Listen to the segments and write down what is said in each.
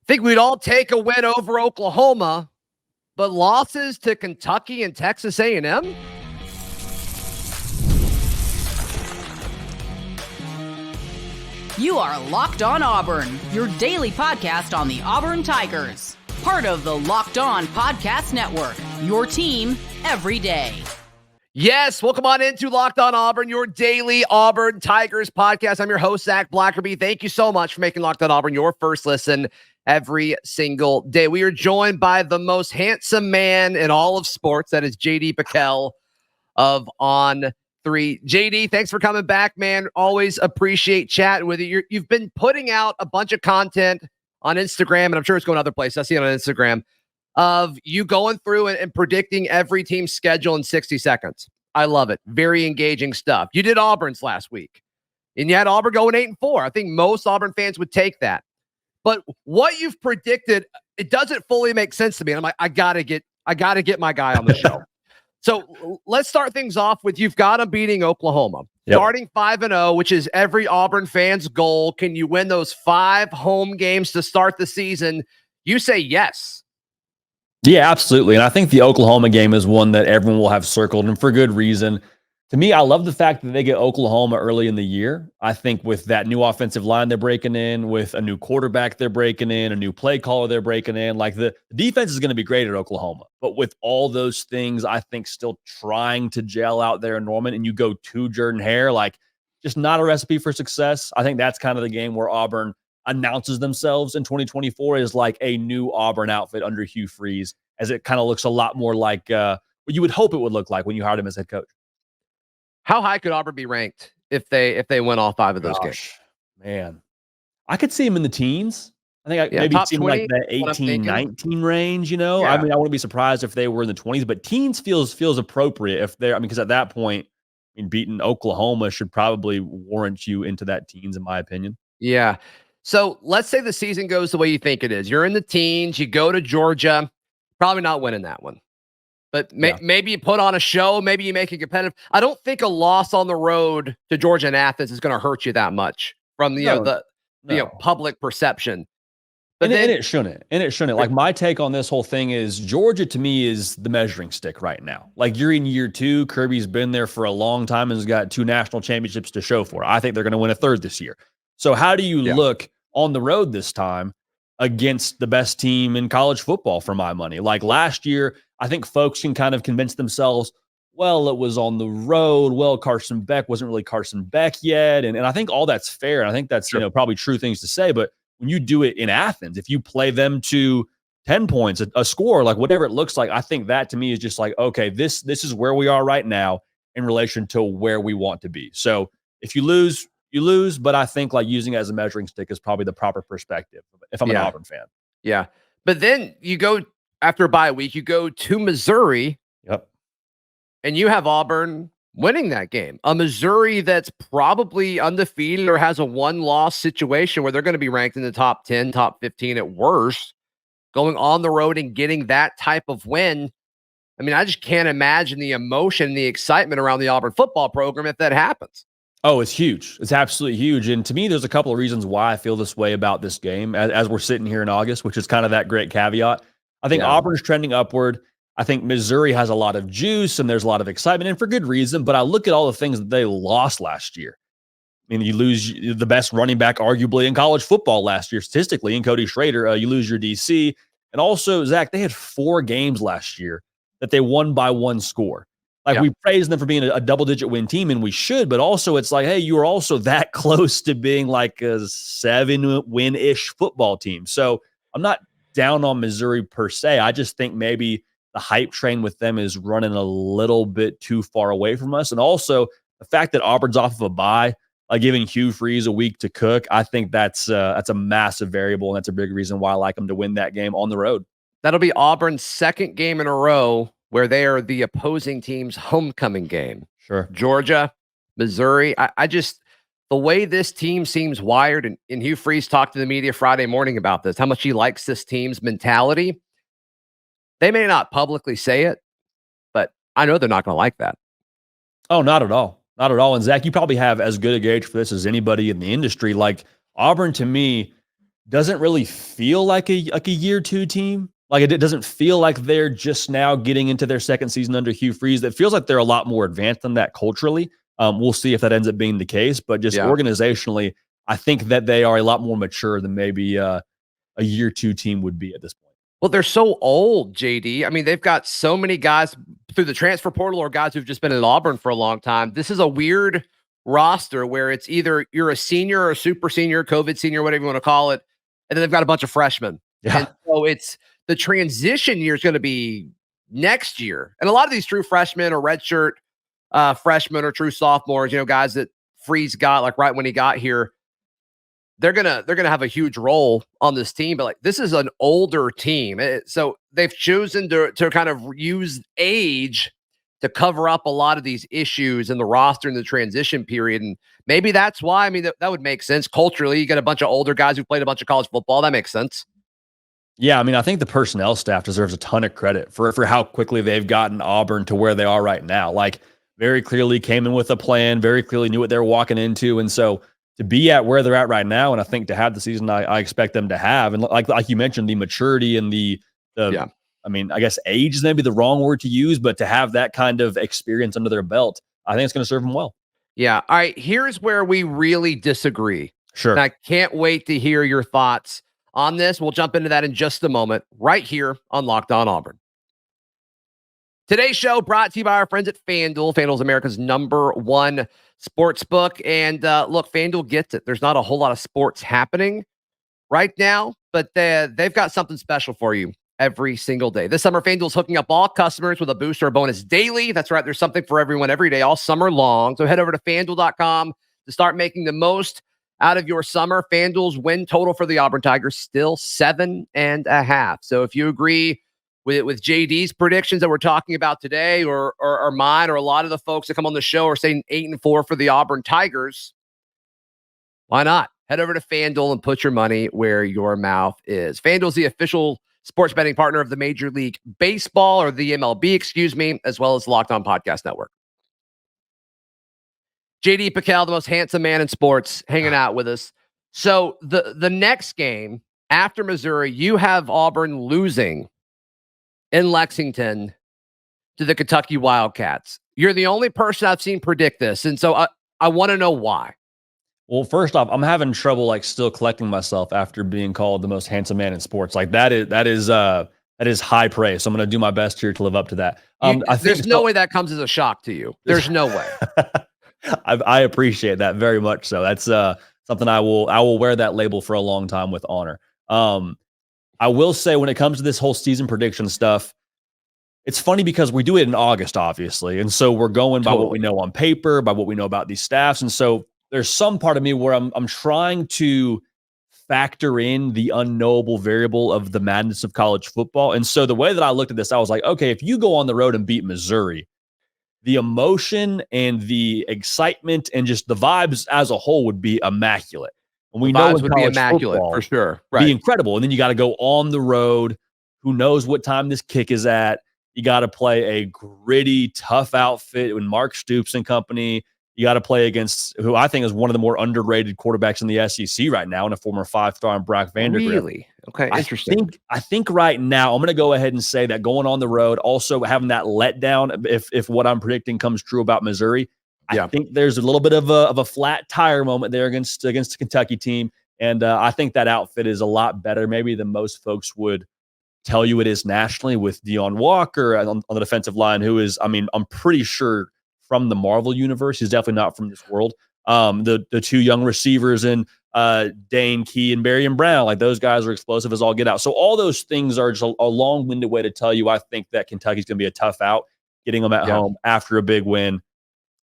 Think we'd all take a win over Oklahoma, but losses to Kentucky and Texas A&M? You are Locked On Auburn, your daily podcast on the Auburn Tigers. Part of the Locked On Podcast Network, your team every day. Yes, welcome on into Locked On Auburn, your daily Auburn Tigers podcast. I'm your host, Zac Blackerby. Thank you so much for making Locked On Auburn your first listen every single day. We are joined by the most handsome man in all of sports. That is J.D. PicKell of On3. J.D., thanks for coming back, man. Always appreciate chatting with you. You've been putting out a bunch of content on Instagram, and I'm sure it's going other places. I see it on Instagram, of you going through and predicting every team's schedule in 60 seconds. I love it. Very engaging stuff. You did Auburn's last week, and you had Auburn going 8-4. I think most Auburn fans would take that. But what you've predicted, it doesn't fully make sense to me. And I'm like, I gotta get my guy on the show. So let's start things off with you've got them beating Oklahoma. Yep. Starting 5-0, which is every Auburn fan's goal. Can you win those 5 home games to start the season? You say yes. Yeah, absolutely. And I think the Oklahoma game is one that everyone will have circled, and for good reason. To me, I love the fact that they get Oklahoma early in the year. I think with that new offensive line they're breaking in, with a new quarterback they're breaking in, a new play caller they're breaking in, like the defense is going to be great at Oklahoma. But with all those things, I think still trying to gel out there in Norman, and you go to Jordan-Hare, like just not a recipe for success. I think that's kind of the game where Auburn announces themselves in 2024 as like a new Auburn outfit under Hugh Freeze, as it kind of looks a lot more like what you would hope it would look like when you hired him as head coach. How high could Auburn be ranked if they win all 5 of those games? Man, I could see him in the teens. I think maybe see him like that 18, 19 range, you know? Yeah. I mean, I wouldn't be surprised if they were in the 20s, but teens feels appropriate if they're, because at that point, I mean, beating Oklahoma should probably warrant you into that teens, in my opinion. Yeah. So let's say the season goes the way you think it is. You're in the teens, you go to Georgia, probably not winning that one. But maybe you put on a show. Maybe you make it competitive. I don't think a loss on the road to Georgia and Athens is going to hurt you that much from the public perception. But and it shouldn't. And it shouldn't. Like, my take on this whole thing is Georgia, to me, is the measuring stick right now. Like, you're in year 2. Kirby's been there for a long time and has got 2 national championships to show for it. I think they're going to win a 3rd this year. So how do you look on the road this time against the best team in college football, for my money? Like last year, I think folks can kind of convince themselves, well, it was on the road. Well, Carson Beck wasn't really Carson Beck yet. And I think all that's fair. And I think that's, probably true things to say. But when you do it in Athens, if you play them to 10 points, a score, like whatever it looks like, I think that to me is just like, okay, this is where we are right now in relation to where we want to be. So if you lose, you lose. But I think like using it as a measuring stick is probably the proper perspective if I'm an Auburn fan. Yeah. But then you go after a bye week, you go to Missouri. Yep. And you have Auburn winning that game. A Missouri that's probably undefeated or has a 1-loss situation where they're going to be ranked in the top 10, top 15 at worst, going on the road and getting that type of win. I mean, I just can't imagine the emotion, the excitement around the Auburn football program if that happens. Oh, it's huge. It's absolutely huge. And to me, there's a couple of reasons why I feel this way about this game as we're sitting here in August, which is kind of that great caveat. I think Auburn's trending upward. I think Missouri has a lot of juice and there's a lot of excitement, and for good reason. But I look at all the things that they lost last year. I mean, you lose the best running back arguably in college football last year, statistically, in Cody Schrader. You lose your DC. And also, Zach, they had 4 games last year that they won by 1 score. Like, we praise them for being a double-digit win team, and we should, but also it's like, hey, you are also that close to being like a 7-win-ish football team. So I'm not down on Missouri per se. I just think maybe the hype train with them is running a little bit too far away from us. And also the fact that Auburn's off of a bye, like giving Hugh Freeze a week to cook, I think that's a massive variable, and that's a big reason why I like them to win that game on the road. That'll be Auburn's 2nd game in a row where they are the opposing team's homecoming game. Sure. Georgia, Missouri. I just, the way this team seems wired, and Hugh Freeze talked to the media Friday morning about this, how much he likes this team's mentality. They may not publicly say it, but I know they're not going to like that. Oh, not at all. Not at all. And Zach, you probably have as good a gauge for this as anybody in the industry. Like, Auburn, to me, doesn't really feel like a year two team. Like it doesn't feel like they're just now getting into their second season under Hugh Freeze. That feels like they're a lot more advanced than that culturally. We'll see if that ends up being the case, but just organizationally, I think that they are a lot more mature than maybe a year two team would be at this point. Well, they're so old, JD. I mean, they've got so many guys through the transfer portal or guys who've just been at Auburn for a long time. This is a weird roster where it's either you're a senior or a super senior, COVID senior, whatever you want to call it, and then they've got a bunch of freshmen. Yeah. And so it's the transition year is going to be next year. And a lot of these true freshmen or redshirt freshmen or true sophomores, guys that Freeze got like right when he got here, they're gonna have a huge role on this team. But like this is an older team, so they've chosen to kind of use age to cover up a lot of these issues in the roster in the transition period. And maybe that's why. I mean, that would make sense culturally. You get a bunch of older guys who played a bunch of college football. That makes sense. Yeah, I mean, I think the personnel staff deserves a ton of credit for how quickly they've gotten Auburn to where they are right now. Like, very clearly came in with a plan, very clearly knew what they were walking into. And so to be at where they're at right now, and I think to have the season I expect them to have, and like you mentioned, the maturity and the I mean, I guess age is maybe the wrong word to use, but to have that kind of experience under their belt, I think it's going to serve them well. Yeah. All right. Here's where we really disagree. Sure. And I can't wait to hear your thoughts on this. We'll jump into that in just a moment, right here on Locked On Auburn. Today's show brought to you by our friends at FanDuel. FanDuel's America's #1 sports book. And look, FanDuel gets it. There's not a whole lot of sports happening right now, but they've got something special for you every single day. This summer, FanDuel's hooking up all customers with a boost or a bonus daily. That's right. There's something for everyone every day, all summer long. So head over to FanDuel.com to start making the most out of your summer. FanDuel's win total for the Auburn Tigers still 7.5. So if you agree with JD's predictions that we're talking about today, or mine, or a lot of the folks that come on the show are saying 8-4 for the Auburn Tigers, why not? Head over to FanDuel and put your money where your mouth is. FanDuel is the official sports betting partner of the Major League Baseball, or the MLB, as well as the Locked On Podcast Network. J.D. PicKell, the most handsome man in sports, hanging out with us. So the next game after Missouri, you have Auburn losing in Lexington to the Kentucky Wildcats. You're the only person I've seen predict this, and so I want to know why. Well, first off, I'm having trouble still collecting myself after being called the most handsome man in sports. Like that is high praise. So I'm going to do my best here to live up to that. There's no way that comes as a shock to you. There's no way. I appreciate that very much. So that's something I will wear that label for a long time with honor. I will say when it comes to this whole season prediction stuff, it's funny because we do it in August, obviously. And so we're going by what we know on paper, by what we know about these staffs. And so there's some part of me where I'm trying to factor in the unknowable variable of the madness of college football. And so the way that I looked at this, I was like, okay, if you go on the road and beat Missouri, the emotion and the excitement and just the vibes as a whole would be immaculate. And we know it would be immaculate for sure. Right. Be incredible. And then you got to go on the road. Who knows what time this kick is at? You got to play a gritty, tough outfit with Mark Stoops and company. You got to play against who I think is one of the more underrated quarterbacks in the SEC right now, and a former 5-star in Brock Vandergrift. Really? Okay, interesting. I think right now I'm going to go ahead and say that going on the road, also having that letdown, if what I'm predicting comes true about Missouri, I think there's a little bit of a flat tire moment there against the Kentucky team, and I think that outfit is a lot better maybe than most folks would tell you it is nationally, with Deion Walker on the defensive line, who is, I mean, I'm pretty sure from the Marvel universe. He's definitely not from this world. The two young receivers in Dane Key and Barry and Brown, like those guys are explosive as all get out. So all those things are just a long-winded way to tell you I think that Kentucky's going to be a tough out. Getting them at home after a big win,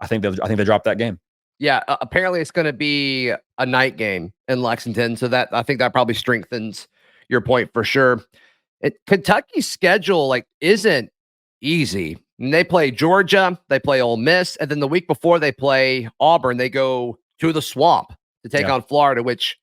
I think they dropped that game. Yeah, apparently it's going to be a night game in Lexington, so that I think that probably strengthens your point for sure. Kentucky's schedule isn't easy. And they play Georgia, they play Ole Miss, and then the week before they play Auburn, they go to the Swamp to take on Florida, which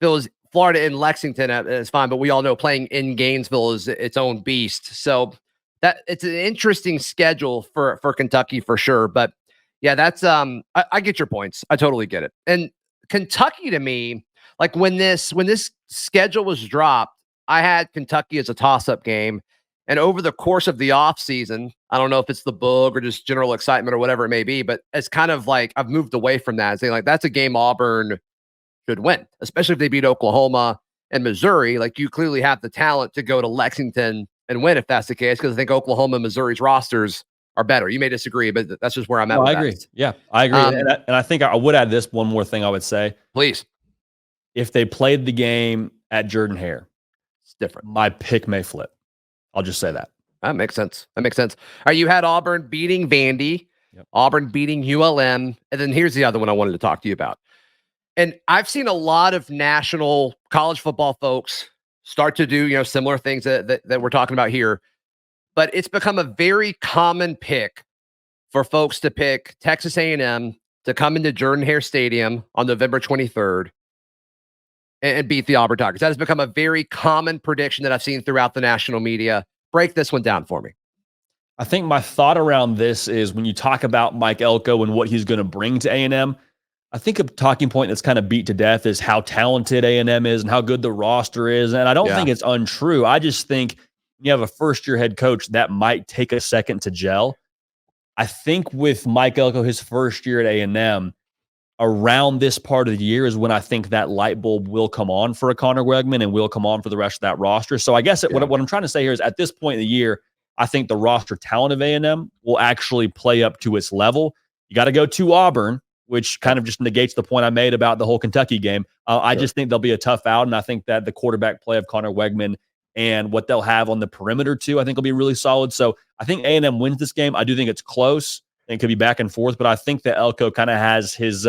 feels Florida in Lexington is fine, but we all know playing in Gainesville is its own beast. So that it's an interesting schedule for Kentucky for sure. But yeah, that's I get your points. I totally get it. And Kentucky to me, like when this schedule was dropped, I had Kentucky as a toss-up game. And over the course of the offseason, I don't know if it's the book or just general excitement or whatever it may be, but it's kind of like I've moved away from that and saying like that's a game Auburn should win, especially if they beat Oklahoma and Missouri. Like you clearly have the talent to go to Lexington and win if that's the case, because I think Oklahoma and Missouri's rosters are better. You may disagree, but that's just where I'm at. No, with I that. agree. Yeah, I agree. And I think I would add this one more thing I would say. Please. If they played the game at Jordan-Hare, It's different. My pick may flip. I'll just say that. That makes sense. All right, you had Auburn beating Vandy, Auburn beating ULM, and then here's the other one I wanted to talk to you about. And I've seen a lot of national college football folks start to do, similar things that we're talking about here. But it's become a very common pick for folks to pick Texas A&M to come into Jordan-Hare Stadium on November 23rd and beat the Auburn Tigers. That has become a very common prediction that I've seen throughout the national media. Break this one down for me. I think my thought around this is when you talk about Mike Elko and what he's going to bring to A&M, I think a talking point that's kind of beat to death is how talented A&M is and how good the roster is. And I don't think it's untrue. I just think you have a first-year head coach that might take a second to gel. I think with Mike Elko, his first year at A&M, around this part of the year is when I think that light bulb will come on for a Connor Wegman and will come on for the rest of that roster. So I guess what I'm trying to say here is at this point in the year, I think the roster talent of A&M will actually play up to its level. You got to go to Auburn, which kind of just negates the point I made about the whole Kentucky game. I just think they'll be a tough out, and I think that the quarterback play of Connor Wegman and what they'll have on the perimeter too, I think will be really solid. So I think A&M wins this game. I do think it's close and could be back and forth, but I think that Elko kind of has his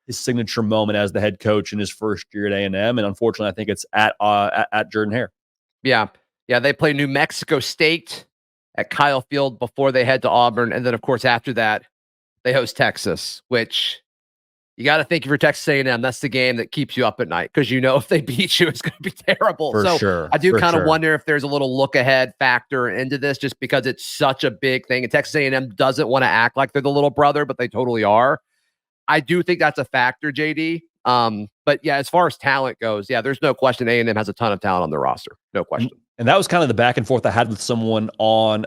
signature moment as the head coach in his first year at A&M, and unfortunately, I think it's at Jordan-Hare. Yeah, they play New Mexico State at Kyle Field before they head to Auburn, and then of course after that, they host Texas, which you got to think if you're Texas A&M, that's the game that keeps you up at night because if they beat you, it's going to be terrible. For sure. I do kind of wonder if there's a little look ahead factor into this just because it's such a big thing. And Texas A&M doesn't want to act like they're the little brother, but they totally are. I do think that's a factor, JD. But yeah, as far as talent goes, there's no question A&M has a ton of talent on their roster. No question. And that was kind of the back and forth I had with someone on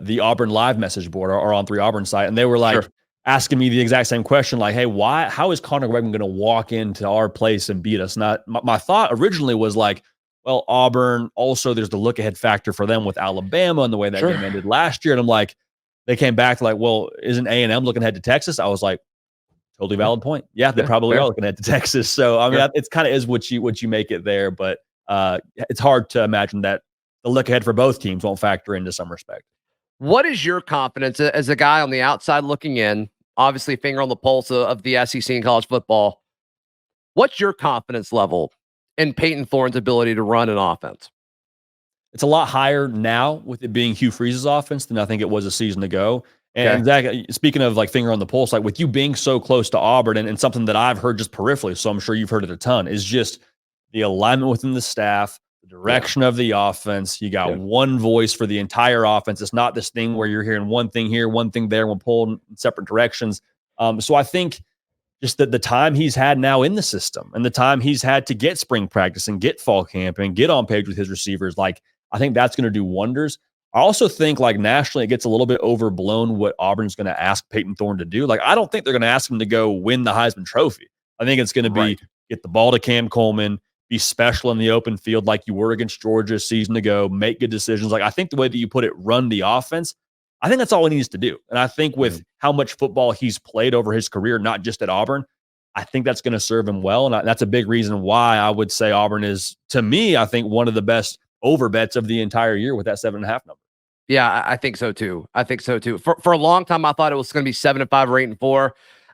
the Auburn Live message board or on 3 Auburn site. And they were like, asking me the exact same question, like, hey, how is Connor Wegman going to walk into our place and beat us? And my thought originally was like, well, Auburn, also there's the look ahead factor for them with Alabama and the way that game ended last year. And I'm like, they came back to like, well, isn't A&M looking ahead to Texas? I was like, totally valid point. Yeah, they probably are looking ahead to Texas. So, I mean, it's kind of is what you make it there, but it's hard to imagine that the look ahead for both teams won't factor into some respect. What is your confidence as a guy on the outside looking in? Obviously, finger on the pulse of the SEC in college football. What's your confidence level in Payton Thorne's ability to run an offense? It's a lot higher now with it being Hugh Freeze's offense than I think it was a season ago. And Zach, speaking of like finger on the pulse, like with you being so close to Auburn and something that I've heard just peripherally, so I'm sure you've heard it a ton, is just the alignment within the staff, the direction of the offense. You got one voice for the entire offense. It's not this thing where you're hearing one thing here, one thing there, one pulled in separate directions. So I think just that the time he's had now in the system and the time he's had to get spring practice and get fall camp and get on page with his receivers, like I think that's going to do wonders. I also think like nationally, it gets a little bit overblown what Auburn's going to ask Payton Thorne to do. Like, I don't think they're going to ask him to go win the Heisman Trophy. I think it's going to be get the ball to Cam Coleman, be special in the open field like you were against Georgia a season ago, make good decisions. Like, I think the way that you put it, run the offense, I think that's all he needs to do. And I think with how much football he's played over his career, not just at Auburn, I think that's going to serve him well. And that's a big reason why I would say Auburn is, to me, I think one of the best over bets of the entire year with that 7.5 number. Yeah, I think so too. For a long time, I thought it was going to be 7-5 or 8-4.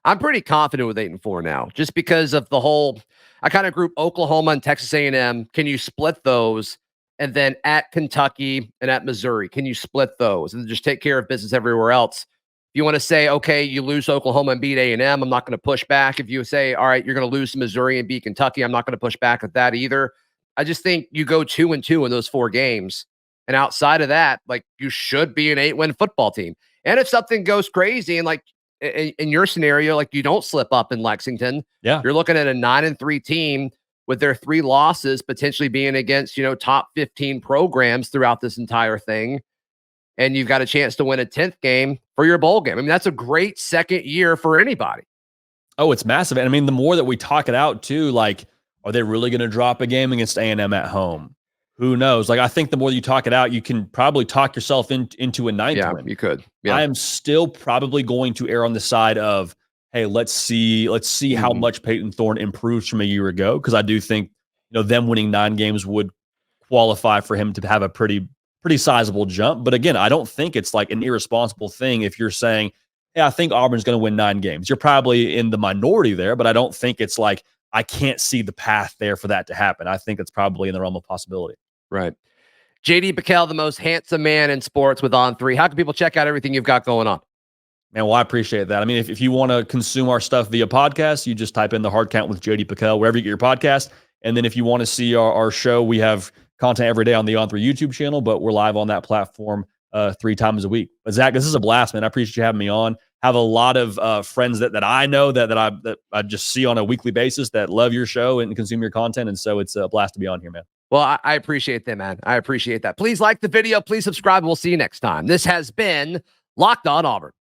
I'm pretty confident with 8-4 now, just because of the whole. I kind of group Oklahoma and Texas A&M. Can you split those? And then at Kentucky and at Missouri, can you split those and just take care of business everywhere else? If you want to say, okay, you lose Oklahoma and beat A&M, I'm not going to push back. If you say, all right, you're going to lose to Missouri and beat Kentucky, I'm not going to push back at that either. I just think you go 2-2 in those 4 games. And outside of that, like, you should be an 8-win football team. And if something goes crazy and like in your scenario, like you don't slip up in Lexington, you're looking at a 9-3 team with their 3 losses potentially being against, top 15 programs throughout this entire thing. And you've got a chance to win a 10th game for your bowl game. I mean, that's a great second year for anybody. Oh, it's massive. And I mean, the more that we talk it out too, like, are they really going to drop a game against A&M at home? Who knows? Like, I think the more you talk it out, you can probably talk yourself into a 9th win. You could. Yeah. I am still probably going to err on the side of, hey, let's see how much Payton Thorne improves from a year ago. Cause I do think, them winning 9 games would qualify for him to have a pretty sizable jump. But again, I don't think it's like an irresponsible thing if you're saying, hey, I think Auburn's going to win 9 games. You're probably in the minority there, but I don't think it's like, I can't see the path there for that to happen. I think it's probably in the realm of possibility. Right. J.D. PicKell, the most handsome man in sports with On3. How can people check out everything you've got going on? Man, well, I appreciate that. I mean, if you want to consume our stuff via podcast, you just type in the Hard Count with J.D. PicKell, wherever you get your podcast. And then if you want to see our show, we have content every day on the On3 YouTube channel, but we're live on that platform 3 times a week. But Zach, this is a blast, man. I appreciate you having me on. Have a lot of friends that I know that I just see on a weekly basis that love your show and consume your content. And so it's a blast to be on here, man. Well, I appreciate that, man. I appreciate that. Please like the video. Please subscribe. We'll see you next time. This has been Locked On Auburn.